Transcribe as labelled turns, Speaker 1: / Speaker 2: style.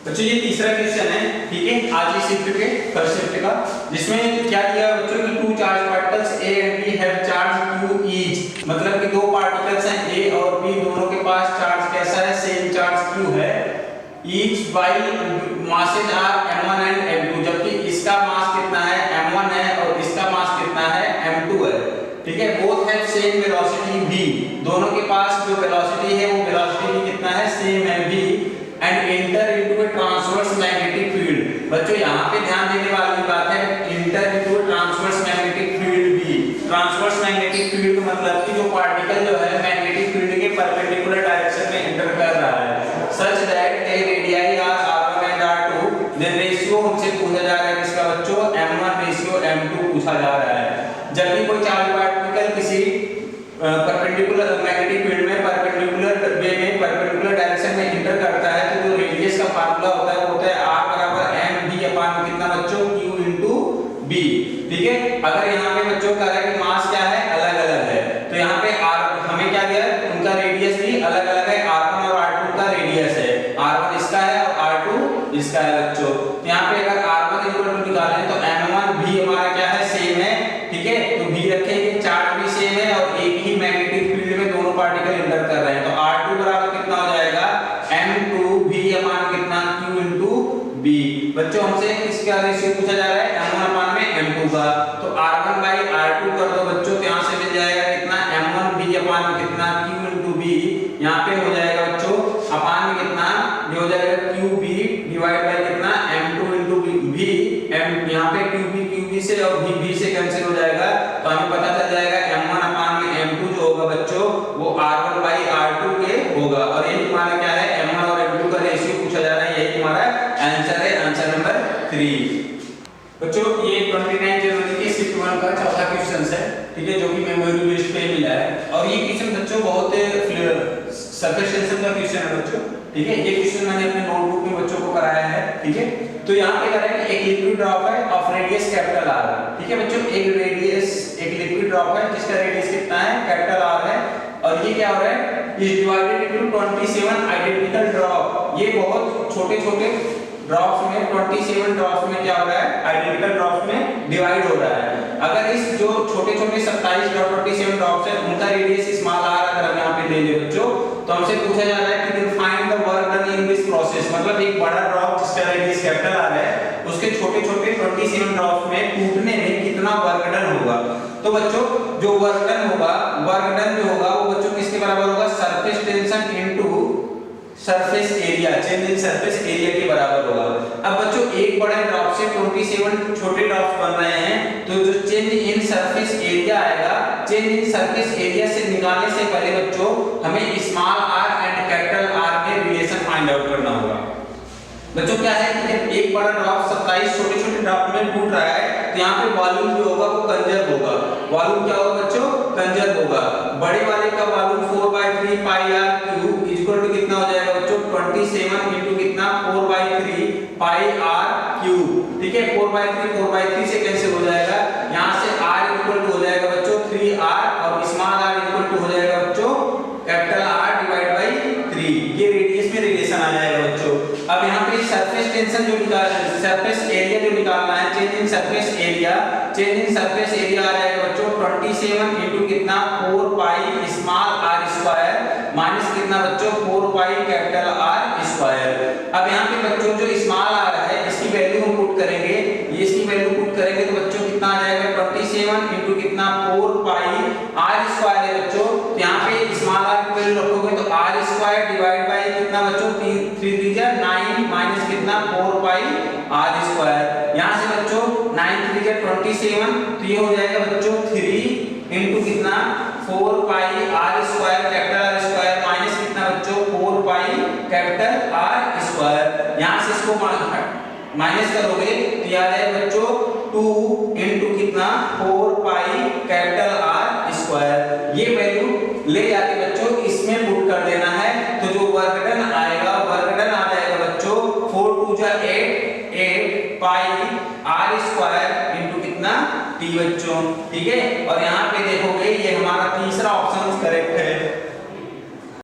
Speaker 1: बच्चों ये तीसरा क्वेश्चन है, ठीक है, आज की शिफ्ट के फर्स्ट शिफ्ट का, जिसमें क्या दिया बच्चों कि two charge particles A and B have charge Q each, मतलब कि दो पार्टिकल्स हैं A और B, दोनों के पास चार्ज कैसा है, सेम चार्ज Q है, each by masses are m1 and m2, जबकि इसका मास कितना है m1 है और इसका मास कितना है m2 है, ठीक है। Both have same velocity v, दोनों के पास जो वेलोसिटी है वो वेलोसिटी भी कितना है, सेम है v, and enter into a transverse magnetic field. बच्चों यहाँ पे ध्यान देने वाली बात है, enter into a transverse magnetic field भी। ट्रांसवर्स मैग्नेटिक फील्ड का मतलब कि जो पार्टिकल जो है मैग्नेटिक फील्ड के परपेंडिकुलर डायरेक्शन में एंटर कर रहा है, such that a radii are r1 and r2, then ratio उनसे पूछा जा रहा है किसका बच्चों, m1 रेशियो m2 पूछा जा रहा है। जब भी कोई चार्ज पार्टिकल किसी परपेंडिकुलर मैग्नेटिक फील्ड में परपेंडिकुलर वे में परपेंडिकुलर डायरेक्शन में एंटर करता है, तो जो रेडियस का फार्मूला होता है वो होता है r बराबर m v अपॉन कितना बच्चों, q इनटू b, ठीक है। अगर यहाँ पे बच्चों कह रहा है कि मास क्या है, अलग अलग है, तो यहाँ पे r हमें क्या दिया है, उनका रेडियस भी अलग अलग है, r1 और r2 का रेडियस है, r1 इसका है और r2 इसका है बच्चों। तो यहाँ पे अगर r1 इक्वल टू निकालें तो m1 v हमारा क्या है, सेम है, ठीक है, तो v रखेंगे, चार्ज भी सेम है और एक ही मैग्नेटिक फील्ड में दोनों पार्टिकल एंटर कर रहे हैं, तो r2 बराबर कितना हो जाएगा, m2v अपॉन कितना, q इनटू b। बच्चों हमसे किसका रेशियो पूछा जा रहा है, m1 अपॉन में m2 का, तो r1 बाय r2 कर दो बच्चों, तो यहां से मिल जाएगा कितना, m1v अपॉन कितना, q इनटू b, यहां पे हो जाएगा बच्चों अपॉन में कितना, ये हो जाएगा qb डिवाइड बाय कितना, m2 इनटू v, m यहां पे qb से और v से कैंसिल हो जाएगा, तो हमें पता चल जाएगा m1 अपॉन में m2 जो होगा बच्चों वो r1 बाय r2 के होगा, और ये हमारा क्या है, m1 और m2 का रेशियो पूछा जा रहा है, यही हमारा आंसर है, आंसर नंबर 3। बच्चों ये 29 जनवरी के शिफ्ट 1 का चौथा क्वेश्चन है, ठीक है, जो कि मेमोरी बेस्ड पे मिला है, और ये क्वेश्चन बच्चों बहुत सरफेस टेंशन का क्वेश्चन है बच्चों, ठीक है। ये क्वेश्चन मैंने अपने नोटबुक में बच्चों को कराया है, ठीक है। तो यहाँ पे कह रहा है कि एक लिक्विड ड्रॉप है ऑफ रेडियस कैपिटल R, ठीक है बच्चों, एक लिक्विड ड्रॉप है जिसका रेडियस कितना है, कैपिटल R है, और ये क्या हो रहा है, is divided into 27 identical drop. ये बहुत छोटे छोटे ड्रॉप्स में, 27 ड्रॉप्स में क्या हो रहा है, आइडेंटिकल ड्रॉप्स में डिवाइड हो रहा है। अगर इस जो छोटे छोटे 27 ड्रॉप्स है उनका रेडियस स्मॉल r अगर हम यहाँ पे ले ले बच्चों, तो हमसे पूछा जा रहा है कि find the work done in this process, मतलब एक बड़ा ड्रॉप जिसका रेडियस कैपिटल R है उसके छोटे छोटे 27 ड्रॉप्स में टूटने में कितना वर्क डन होगा। तो बच्चों जो वर्क डन जो होगा वो बच्चों किसके बराबर होगा, surface tension into surface area, change in surface area के बराबर होगा। अब बच्चों एक बड़े ड्रॉप से 27 छोटे ड्रॉप्स बन रहे हैं, तो जो चेंज इन सरफेस एरिया आएगा, चेंज इन सरफेस एरिया से निकालने से पहले बच्चों हमें small r and capital R में रिलेशन फाइंड आउट करना होगा। बच्चों क्या है कि जब एक बड़ा ड्रॉप 27 छोटे छोटे ड्रॉप में टूट रहा है, तो यहाँ पे वॉल्यूम जो होगा वो कंजर्व होगा। वॉल्यूम क्या होगा बच्चों, कंजर्व होगा। बड़े वाले का volume 4/3 pi r cube equal to कितना हो जाएगा बच्चों, 27 इनटू कितना, 4/3 पाई r क्यूब, ठीक है, 4/3 से कैंसिल हो जाएगा, यहाँ से r इक्वल टू हो जाएगा बच्चों 3r, और स्मॉल r इक्वल टू हो जाएगा बच्चों कैपिटल R डिवाइड बाय 3, ये रेडियस में रिलेशन आ जाएगा बच्चों। अब यहाँ पे सरफेस टेंशन जो सरफेस एरिया जो निकालना है, चेंज इन सरफेस एरिया आ जाएगा बच्चों 27 इनटू कितना, 4 pi small r square minus कितना बच्चों, 4 पाई कैपिटल R स्क्वायर। अब यहाँ पे बच्चों जो स्मॉल r है इसकी वैल्यू हम पुट करेंगे, ये इसकी वैल्यू पुट करेंगे तो बच्चों कितना आ जाएगा, 27 इनटू कितना, 4 पाई r स्क्वायर है बच्चों। तो यहाँ पे स्मॉल r की वैल्यू रखोगे तो r स्क्वायर डिवाइड बाय कितना बच्चों, 3 3 जा 9 माइनस कितना, 4 पाई r स्क्वायर। यहाँ से बच्चों 9 3 जा 27, तो ये हो जाएगा बच्चों 3 इनटू कितना, 4 पाई r square capital R square minus कितना बच्चों, 4 पाई कैपिटल R स्क्वायर। यहाँ से इसको माइनस करोगे तो ये आ जाएगा बच्चों 2 इनटू कितना, 4 पाई कैपिटल R स्क्वायर। ये वैल्यू ले जाके बच्चों इसमें पुट कर देना है, तो जो वर्क डन आएगा, वर्क डन आ जाएगा बच्चों 4 2 जा 8 पाई R स्क्वायर इनटू कितना, t बच्चों, ठीक है। और यहाँ